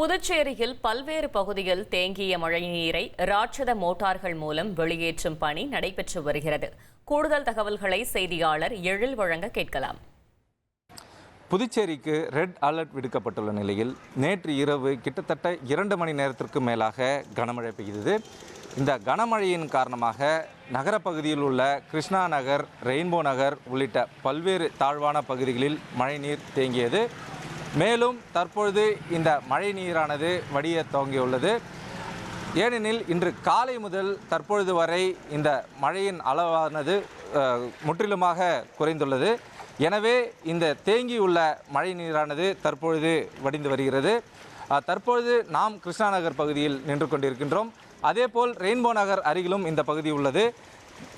புதுச்சேரியில் பல்வேறு பகுதியில் தேங்கிய மழைநீரை ராட்சத மோட்டார்கள் மூலம் வெளியேற்றும் பணி நடைபெற்று வருகிறது. கூடுதல் தகவல்களை செய்தியாளர் எழில் வழங்க கேட்கலாம். புதுச்சேரிக்கு ரெட் அலர்ட் விடுக்கப்பட்டுள்ள நிலையில் நேற்று இரவு கிட்டத்தட்ட 2 மணி நேரத்திற்கு மேலாக கனமழை பெய்தது. இந்த கனமழையின் காரணமாக நகரப்பகுதியில் உள்ள கிருஷ்ணா நகர், ரெயின்போ நகர் உள்ளிட்ட பல்வேறு தாழ்வான பகுதிகளில் மழைநீர் தேங்கியது. மேலும் தற்பொழுது இந்த மழை நீரானது வடிய துவங்கியுள்ளது. ஏனெனில் இன்று காலை முதல் தற்பொழுது வரை இந்த மழையின் அளவானது முற்றிலுமாக குறைந்துள்ளது. எனவே இந்த தேங்கியுள்ள மழை நீரானது தற்பொழுது வடிந்து வருகிறது. தற்பொழுது நாம் கிருஷ்ணா நகர் பகுதியில் நின்று கொண்டிருக்கின்றோம். அதேபோல் ரெயின்போ நகர் அருகிலும் இந்த பகுதி உள்ளது.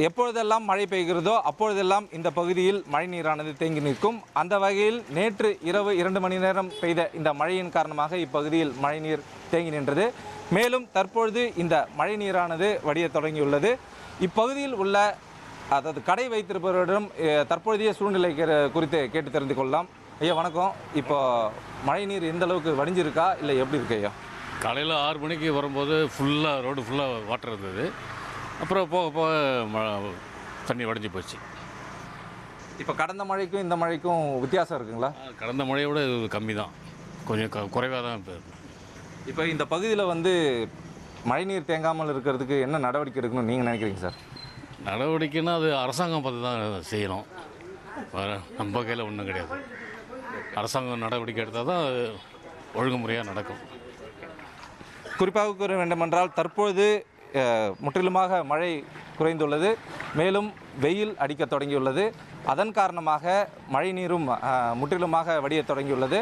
எப்பொழுதெல்லாம் மழை பெய்கிறதோ அப்பொழுதெல்லாம் இந்த பகுதியில் மழை நீரானது தேங்கி நிற்கும். அந்த வகையில் நேற்று இரவு 2 மணி நேரம் பெய்த இந்த மழையின் காரணமாக இப்பகுதியில் மழைநீர் தேங்கி நின்றது. மேலும் தற்பொழுது இந்த மழை நீரானது வடிய தொடங்கியுள்ளது. இப்பகுதியில் உள்ள அதாவது கடை வைத்திருப்பவரிடம் தற்பொழுதைய சூழ்நிலை குறித்து கேட்டு தெரிந்து கொள்ளலாம். ஐயா வணக்கம். இப்போ மழை நீர் எந்த அளவுக்கு வடிஞ்சிருக்கா இல்லை எப்படி இருக்கு ஐயா? காலையில் 6 மணிக்கு வரும்போது ஃபுல்லாக ரோடு ஃபுல்லாக வாட்டர் இருந்தது. அப்புறம் போக போக தண்ணி வடைஞ்சி போச்சு. இப்போ கடந்த மழைக்கும் இந்த மழைக்கும் வித்தியாசம் இருக்குங்களா? கடந்த மழையோட இது கம்மி தான், கொஞ்சம் குறைவாக தான் இப்போ. இப்போ இந்த பகுதியில் மழைநீர் தேங்காமல் இருக்கிறதுக்கு என்ன நடவடிக்கை எடுக்கணும்னு நீங்கள் நினைக்கிறீங்க சார்? நடவடிக்கைன்னா அது அரசாங்கம் பார்த்து தான் செய்யணும். நம்ம கையில் ஒன்றும் கிடையாது. அரசாங்கம் நடவடிக்கை எடுத்தால் தான் ஒழுங்குமுறையாக நடக்கும். குறிப்பாக கூற வேண்டுமென்றால் தற்பொழுது முற்றிலுமாக மழை குறைந்துள்ளது. மேலும் வெயில் அடிக்க தொடங்கியுள்ளது. அதன் காரணமாக மழை நீரும் முற்றிலுமாக வடிய தொடங்கியுள்ளது.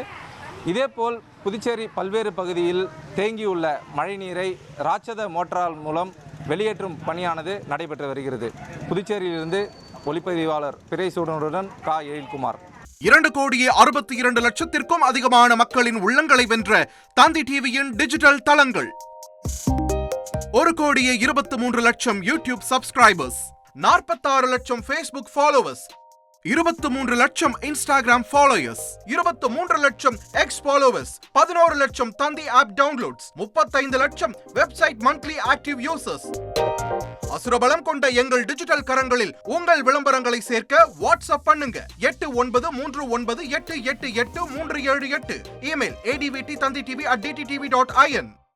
இதேபோல் புதுச்சேரி பல்வேறு பகுதியில் தேங்கியுள்ள மழை நீரை ராட்சத மோட்டார் மூலம் வெளியேற்றும் பணியானது நடைபெற்று வருகிறது. புதுச்சேரியிலிருந்து ஒளிப்பதிவாளர் பிறைசூடனுடன் எழில்குமார். 2,62,00,000 அதிகமான மக்களின் உள்ளங்களை வென்ற தந்தி டிவியின் டிஜிட்டல் தளங்கள். 1,23,00,000 யூடியூப் சப்ஸ்கிரைபர்ஸ், 46 லட்சம் ஃபேஸ்புக் ஃபாலோவர்ஸ், 23 லட்சம் இன்ஸ்டாகிராம் ஃபாலோயர்ஸ், 23 லட்சம் எக்ஸ் ஃபாலோவர்ஸ், 11 லட்சம் தந்தி ஆப் டவுன்லோட்ஸ், 35 லட்சம் வெப்சைட் மந்த்லி ஆக்டிவ் யூசர்ஸ். அசுரபலம் கொண்ட எங்கள் டிஜிட்டல் கரங்களில் உங்கள் விளம்பரங்களை சேர்க்க வாட்ஸ்அப் பண்ணுங்க. 8939888378. Email advttanditv@dttv.in.